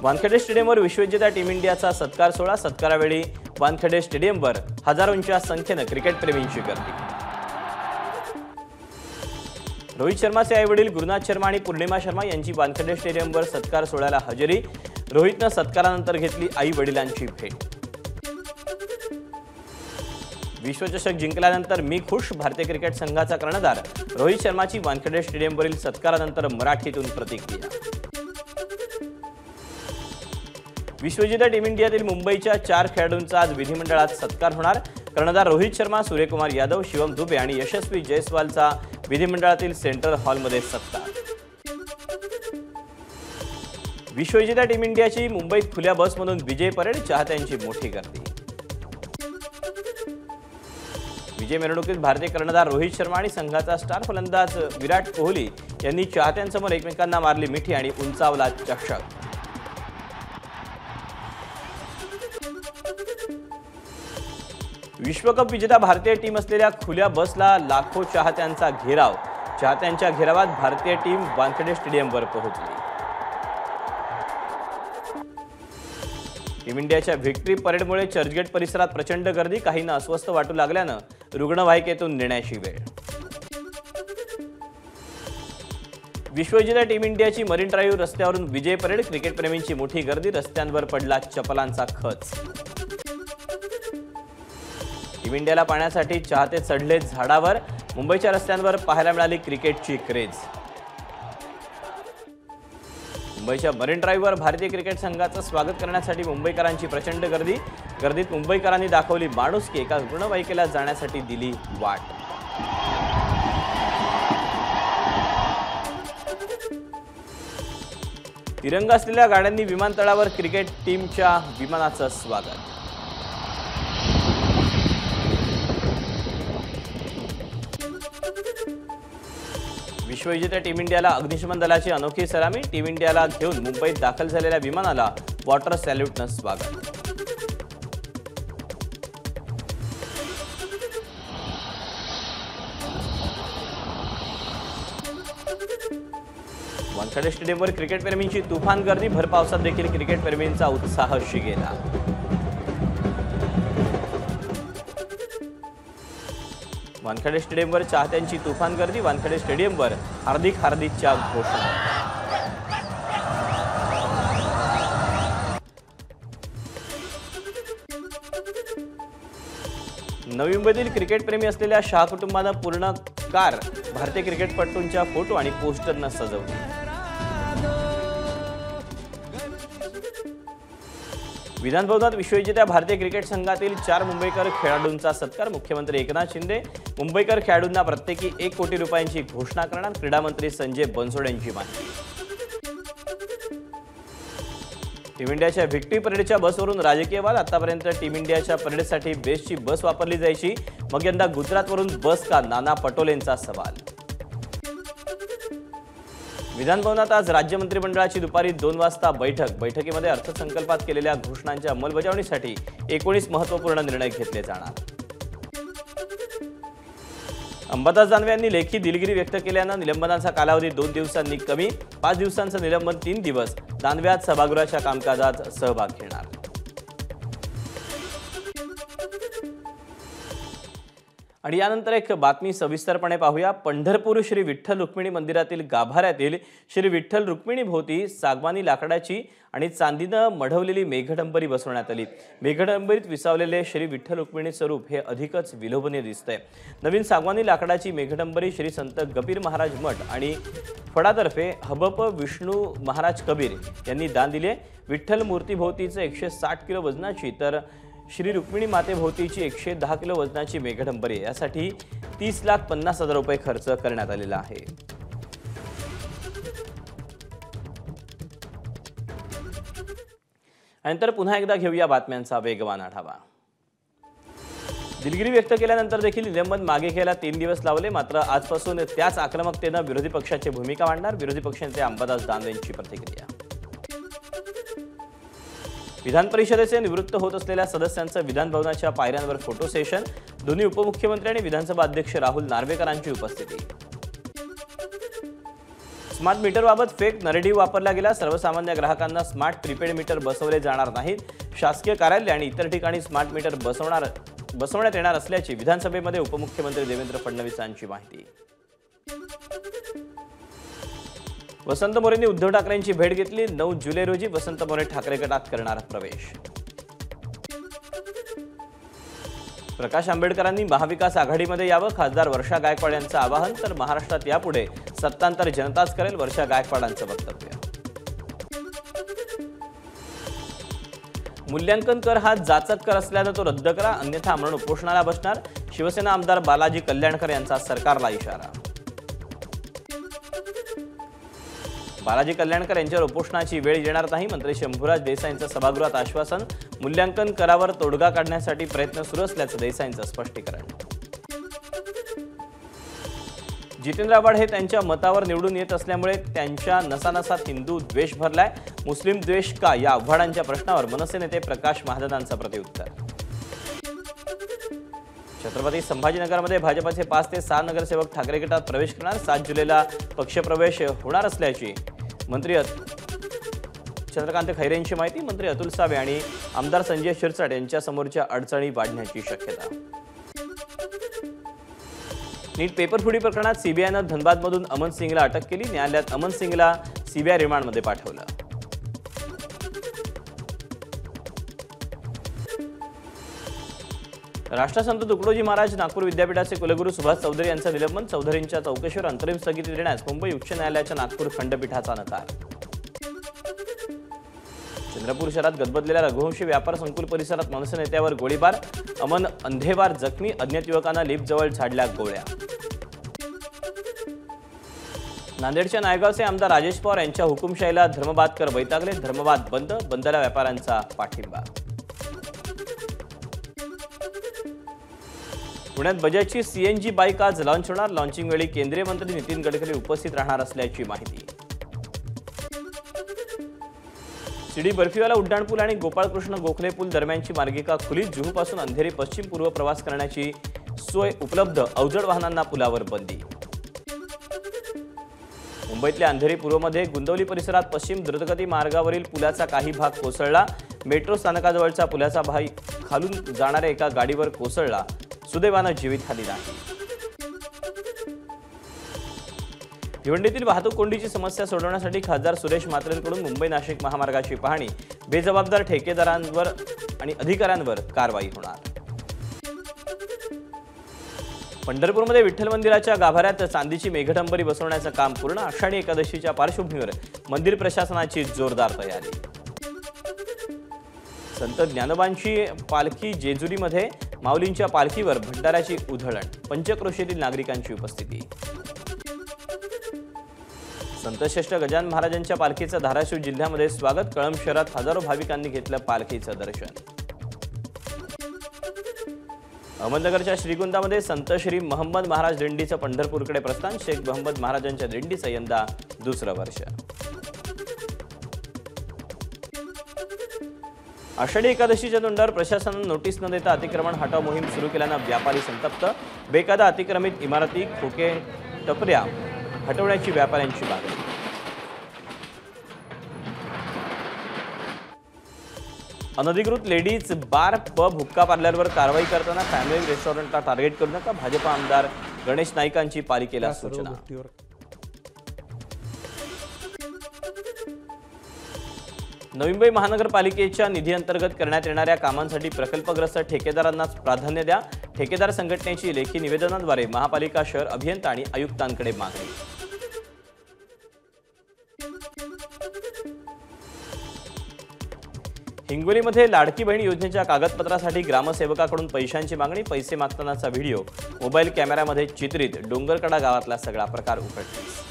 वानखेडे स्टेडियमवर विश्वविजेत्या टीम इंडियाचा सत्कार सोहळा। सत्कारावेळी वानखेडे स्टेडियमवर हजारोंच्या संख्येने क्रिकेट प्रेमींची गर्दी। रोहित शर्माचे आईवडील गुरुनाथ शर्मा आणि पूर्णिमा शर्मा यांची वानखेडे स्टेडियमवर सत्कार सोहळ्याला हजेरी। रोहितने सत्कारानंतर घेतली आई वडिलांची भेट। विश्वचषक जिंकल्यानंतर मी खुश, भारतीय क्रिकेट संघाचा कर्णधार रोहित शर्माची वानखेडे स्टेडियमवरील सत्कारानंतर मराठीतून प्रतिक्रिया। विश्वविजेत्या टीम इंडियातील मुंबईच्या 4 खेळाडूंचा आज विधिमंडळात सत्कार होणार। कर्णधार रोहित शर्मा, सूर्यकुमार यादव, शिवम दुबे आणि यशस्वी जयस्वालचा विधिमंडळातील सेंट्रल हॉलमध्ये सत्कार। विश्वविजेत्या टीम इंडियाची मुंबईत खुल्या बसमधून विजय परेड, चाहत्यांची मोठी गर्दी। विजय मिरवणुकीत भारतीय कर्णधार रोहित शर्मा आणि संघाचा स्टार फलंदाज विराट कोहली यांनी चाहत्यांसमोर एकमेकांना मारली मिठी आणि उंचावला चषक। विश्वकप विजेता भारतीय टीम असलेल्या खुल्या बसला लाखो चाहत्यांचा घेराव। चाहत्यांच्या घेरावात भारतीय टीम वानखेडे स्टेडियमवर पोहोचली। टीम इंडियाच्या व्हिक्टरी परेडमुळे चर्चगेट परिसरात प्रचंड गर्दी। काहींना अस्वस्थ वाटू लागल्यानं रुग्णवाहिकेतून नेण्याची वेळ। विश्वविजेत्या टीम इंडियाची मरीन ड्राईव्ह रस्त्यावरून विजय परेड, क्रिकेट प्रेमींची मोठी गर्दी। रस्त्यांवर पडला चपलांचा खच। टीम इंडियाला पाहण्यासाठी चाहते चढले झाडावर। मुंबईच्या रस्त्यांवर पाहायला मिळाली क्रिकेटची क्रेज। मुंबईच्या मरीन ड्राईव्हवर भारतीय क्रिकेट संघाचं स्वागत करण्यासाठी मुंबईकरांची प्रचंड गर्दी। गर्दीत मुंबईकरांनी दाखवली माणुसकी, एका रुग्णवाहिकेला जाण्यासाठी दिली वाट। तिरंगा असलेल्या गाड्यांनी विमानतळावर क्रिकेट टीमच्या विमानाचं स्वागत। विश्वविजेत्या टीम इंडियाला अग्निशमन दलाची अनोखी सलामी। टीम इंडियाला घेऊन मुंबईत दाखल झालेल्या विमानाला वॉटर सॅल्यूटनं स्वागत। वानखेडे स्टेडियमवर क्रिकेट प्रेमींची तुफान गर्दी। भर पावसात देखील क्रिकेट प्रेमींचा उत्साह शिगेला। वानखेडे स्टेडियमवर चाहत्यांची तुफान गर्दी। वानखेडे स्टेडियमवर हार्दिकच्या घोषणा। नवी मुंबईतील क्रिकेट प्रेमी असलेल्या शाह कुटुंबानं पूर्ण कार भारतीय क्रिकेटपटूंच्या फोटो आणि पोस्टरनं सजवली। विधानभवनात विश्वविजेत्या भारतीय क्रिकेट संघातील 4 मुंबईकर खेळाडूंचा सत्कार। मुख्यमंत्री एकनाथ शिंदे मुंबईकर खेळाडूंना प्रत्येकी 1 कोटी रुपयांची घोषणा करणार। क्रीडा मंत्री संजय बनसोडे यांची माहिती। टीम इंडियाच्या व्हिक्टरी परेडच्या बसवरून राजकीय वाद। आतापर्यंत टीम इंडियाच्या परेडसाठी बेस्टची बस वापरली जायची, मग यंदा गुजरातवरून बस का? नाना पटोलेंचा सवाल। विधानभवनात आज राज्य मंत्रिमंडळाची दुपारी 2 वाजता बैठक। बैठकीमध्ये अर्थसंकल्पात केलेल्या घोषणांच्या अंमलबजावणीसाठी 19 महत्त्वपूर्ण निर्णय घेतले जाणार। अंबादास दानवे यांनी लेखी दिलगिरी व्यक्त केल्यानं निलंबनाचा कालावधी 2 दिवसांनी कमी। 5 दिवसांचं निलंबन 3 दिवस। दानवे आज सभागृहाच्या कामकाजात सहभाग घेणार। आणि यानंतर एक बातमी सविस्तरपणे पाहूया। पंढरपूर श्री विठ्ठल रुक्मिणी मंदिरातील गाभाऱ्यातील श्री विठ्ठल रुक्मिणी भोवती सागवानी लाकडाची आणि चांदीनं मढवलेली मेघडंबरी बसवण्यात आली। मेघडंबरीत विसावलेले श्री विठ्ठल रुक्मिणी स्वरूप हे अधिकच विलोभनीय दिसतंय। नवीन सागवानी लाकडाची मेघडंबरी श्री संत गपीर महाराज मठ आणि फडातर्फे हबप विष्णू महाराज कबीर यांनी दान दिले। विठ्ठल मूर्तीभोवतीचे 160 किलो वजनाची तर श्री रुक्मिणी मातेभोवतीची 110 किलो वजनाची मेघडंबरी यासाठी 30,50,000 रुपये खर्च करण्यात आलेला आहे। नंतर पुन्हा एकदा घेऊया बातम्यांचा वेगवान आढावा। दिलगिरी व्यक्त केल्यानंतर देखील निलंबन मागे घ्यायला 3 दिवस लावले, मात्र आजपासून त्याच आक्रमकतेने विरोधी पक्षाची भूमिका मांडणार। विरोधी पक्षनेते अंबादास दानवे यांची प्रतिक्रिया। विधान परिषदेचे निवृत्त होत असलेल्या सदस्यांचं विधान भवनाच्या पायऱ्यांवर फोटो सेशन। दोन्ही उपमुख्यमंत्री आणि विधानसभा अध्यक्ष राहुल नार्वेकरांची उपस्थिती। स्मार्ट मीटरबाबत फेक नरेटिव्ह वापरला गेला। सर्वसामान्य ग्राहकांना स्मार्ट प्रीपेड मीटर बसवले जाणार नाहीत। शासकीय कार्यालय आणि इतर ठिकाणी स्मार्ट मीटर बसवण्यात येणार असल्याची विधानसभेमध्ये उपमुख्यमंत्री देवेंद्र फडणवीस यांची माहिती। वसंत मोरेंनी उद्धव ठाकरेंची भेट घेतली। 9 जुलै रोजी वसंत मोरे ठाकरे गटात करणार प्रवेश। प्रकाश आंबेडकरांनी महाविकास आघाडीमध्ये यावं, खासदार वर्षा गायकवाड यांचं आवाहन। तर महाराष्ट्रात यापुढे सत्तांतर जनताच करेल, वर्षा गायकवाडांचं वक्तव्य। मूल्यांकन कर हा जाचक कर असल्यानं तो रद्द करा, अन्यथा आमरण उपोषणाला बसणार। शिवसेना आमदार बालाजी कल्याणकर यांचा सरकारला इशारा। बालाजी कल्याणकर यांच्यावर उपोषणाची वेळ येणार नाही, मंत्री शंभूराज देसाईंचं सभागृहात आश्वासन। मूल्यांकन करावर तोडगा काढण्यासाठी प्रयत्न सुरू असल्याचं देसाईंचं स्पष्टीकरण। जितेंद्र आव्हाड हे त्यांच्या मतावर निवडून येत असल्यामुळे त्यांच्या नसानसात हिंदू द्वेष भरलाय। मुस्लिम द्वेष का, या आव्हाडांच्या प्रश्नावर मनसे नेते प्रकाश महाजनांचं प्रत्युत्तर। छत्रपती संभाजीनगरमध्ये भाजपचे 5 ते 6 नगरसेवक ठाकरे गटात प्रवेश करणार। 7 जुलैला पक्षप्रवेश होणार असल्याची मंत्री चंद्रकांत खैरे यांची माहिती। मंत्री अतुल सावे आणि आमदार संजय शिरसाट यांच्या समोरच्या अडचणी वाढण्याची शक्यता। नीट पेपरफुटी प्रकरणात सीबीआयनं धनबादमधून अमन सिंगला अटक केली। न्यायालयात अमन सिंगला सीबीआय रिमांडमध्ये पाठवलं। राष्ट्रसंत तुकडोजी महाराज नागपूर विद्यापीठाचे कुलगुरू सुभाष चौधरी यांचं निलंबन। चौधरींच्या चौकशीवर अंतरिम स्थगिती देण्यास मुंबई उच्च न्यायालयाच्या नागपूर खंडपीठाचा नकार। चंद्रपूर शहरात गजबजलेल्या रघुवंशी व्यापार संकुल परिसरात मनसे नेत्यावर गोळीबार। अमन अंधेवार जखमी, अज्ञात युवकांना लिफ्टजवळ झाडल्या गोळ्या। नांदेडच्या नायगावचे आमदार राजेश पवार यांच्या हुकुमशाहीला धर्मबादकर वैतागले। धर्मबाद बंद, बंदला व्यापाऱ्यांचा पाठिंबा। पुण्यात बजाजची सीएनजी बाईक आज लॉन्च होणार। लॉन्चिंग वेळी केंद्रीय मंत्री नितीन गडकरी उपस्थित राहणार असल्याची माहिती। शिर्डी बर्फीवाला उड्डाणपूल आणि गोपाळकृष्ण गोखले पूल दरम्यानची मार्गिका खुली। जुहूपासून अंधेरी पश्चिम पूर्व प्रवास करण्याची सोय उपलब्ध, अवजड वाहनांना पुलावर बंदी। मुंबईतल्या अंधेरी पूर्वमध्ये गुंदवली परिसरात पश्चिम द्रुतगती मार्गावरील पुलाचा काही भाग कोसळला। मेट्रो स्थानकाजवळचा पुलाचा भाग खालून जाणाऱ्या एका गाडीवर कोसळला, सुदैवानं जीवितहानी नाही। भिवंडीतील वाहतूक कोंडीची समस्या सोडवण्यासाठी खासदार सुरेश म्हात्रेंकडून मुंबई नाशिक महामार्गाची पाहणी। बेजबाबदार ठेकेदारांवर आणि अधिकाऱ्यांवर कारवाई होणार। पंढरपूरमध्ये विठ्ठल मंदिराच्या गाभाऱ्यात चांदीची मेघडंबरी बसवण्याचं काम पूर्ण। आषाढी एकादशीच्या पार्श्वभूमीवर मंदिर प्रशासनाची जोरदार तयारी। संत ज्ञानोबांची पालखी जेजुरीमध्ये, माऊलींच्या पालखीवर भंडाऱ्याची उधळण। पंचक्रोशीतील नागरिकांची उपस्थिती। संतश्रेष्ठ गजानन महाराजांच्या पालखीचं धाराशिव जिल्ह्यामध्ये स्वागत। कळंब शहरात हजारो भाविकांनी घेतलं पालखीचं दर्शन। अहमदनगरच्या श्रीगोंदामध्ये संत श्री महंमद महाराज दिंडीचं पंढरपूरकडे प्रस्थान। शेख महंमद महाराजांच्या दिंडीचं यंदा दुसरं वर्ष। आषाढी एकादशीच्या तोंडावर प्रशासनानं नोटीस न देता अतिक्रमण हटाव मोहीम सुरू केल्यानं व्यापारी संतप्त। बेकायदा अतिक्रमित इमारती, खोके, टपऱ्या हटवण्याची व्यापाऱ्यांची मागणी। अनधिकृत लेडीज बार, पब, हुक्का पार्लरवर कारवाई करताना फॅमिली रेस्टॉरंटला टार्गेट करू नका। भाजप आमदार गणेश नाईकांची पालिकेला सूचना। नवी मुंबई महानगरपालिकेच्या निधी अंतर्गत करण्यात येणाऱ्या कामांसाठी प्रकल्पग्रस्त ठेकेदारांनाच प्राधान्य द्या। ठेकेदार संघटनेची लेखी निवेदनाद्वारे महापालिका शहर अभियंता आणि आयुक्तांकडे मागणी। हिंगोलीमध्ये लाडकी बहीण योजनेच्या कागदपत्रासाठी ग्रामसेवकाकडून पैशांची मागणी। पैसे मागतानाचा व्हिडिओ मोबाईल कॅमेऱ्यामध्ये चित्रित। डोंगरकडा गावातला सगळा प्रकार उघडकीस।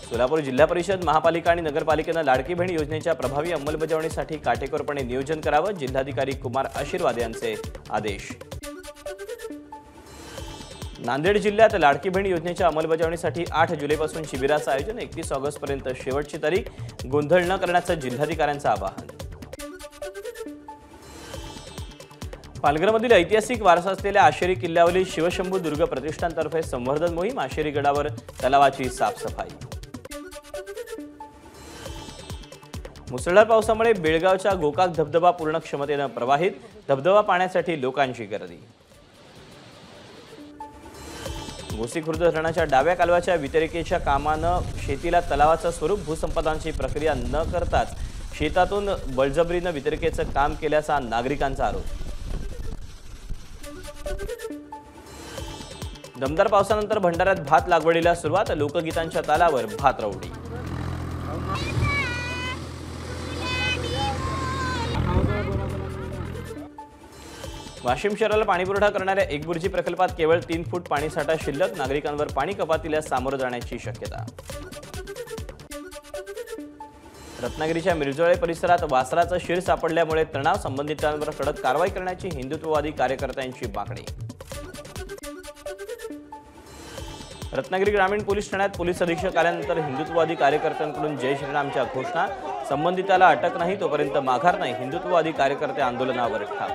सोलापूर जिल्हा परिषद, महापालिका आणि नगरपालिकेनं लाडकी बहीण योजनेच्या प्रभावी अंमलबजावणीसाठी काटेकोरपणे नियोजन करावं। जिल्हाधिकारी कुमार आशीर्वाद यांचे आदेश। नांदेड जिल्ह्यात लाडकी बहीण योजनेच्या अंमलबजावणीसाठी 8 जुलैपासून शिबिराचं आयोजन। 31 ऑगस्टपर्यंत शेवटची तारीख। गोंधळ न करण्याचं जिल्हाधिकाऱ्यांचं आवाहन। पालघरमधील ऐतिहासिक वारसा असलेल्या आशेरी किल्ल्यावरील शिवशंभू दुर्ग प्रतिष्ठानतर्फे संवर्धन मोहीम, आशेरी गडावर तलावाची साफसफाई। मुसळधार पावसामुळे बेळगावच्या गोकाक धबधबा पूर्ण क्षमतेने प्रवाहित, धबधबा पाहण्यासाठी लोकांची गर्दी। गोसी खुर्द धरणाच्या डाव्या कालव्याच्या वितरिकेच्या कामानं शेतीला तलावाचं स्वरूप, भूसंपादनाची प्रक्रिया न करताच शेतातून बळजबरीनं वितरिकेचं काम केल्याचा नागरिकांचा आरोप। दमदार पावसानंतर भंडाऱ्यात भात लागवडीला सुरुवात, लोकगीतांच्या तालावर भात रवडी। वाशिम शहराला पाणीपुरवठा करणाऱ्या एकबुर्जी प्रकल्पात केवळ 3 फूट पाणीसाठा शिल्लक, नागरिकांवर पाणी कपातीला सामोरं जाण्याची शक्यता। रत्नागिरीच्या मिरजोळे परिसरात वासराचं शिर सापडल्यामुळे तणाव, संबंधितांवर कडक कारवाई करण्याची हिंदुत्ववादी कार्यकर्त्यांची मागणी। रत्नागिरी ग्रामीण पोलीस ठाण्यात पोलीस अधीक्षक आल्यानंतर हिंदुत्ववादी कार्यकर्त्यांकडून जय श्रीरामच्या घोषणा, संबंधिताला अटक नाही तोपर्यंत माघार नाही, हिंदुत्ववादी कार्यकर्ते आंदोलनावर ठाम।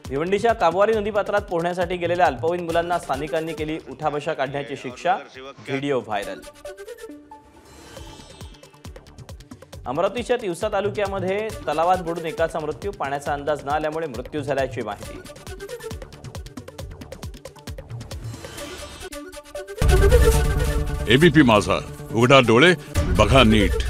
भिवंडीच्या काबवारी नदीपात्रात पोहण्यासाठी गेलेल्या अल्पवयीन मुलांना स्थानिकांनी केली उठाबशा काढण्याची शिक्षा, व्हिडिओ व्हायरल। अमरावतीच्या तिवसा तालुक्यामध्ये तलावात बुडून एकाचा मृत्यू, पाण्याचा अंदाज न आल्यामुळे मृत्यू झाल्याची माहिती। एबीपी माझा, उघडा डोळे बघा नीट।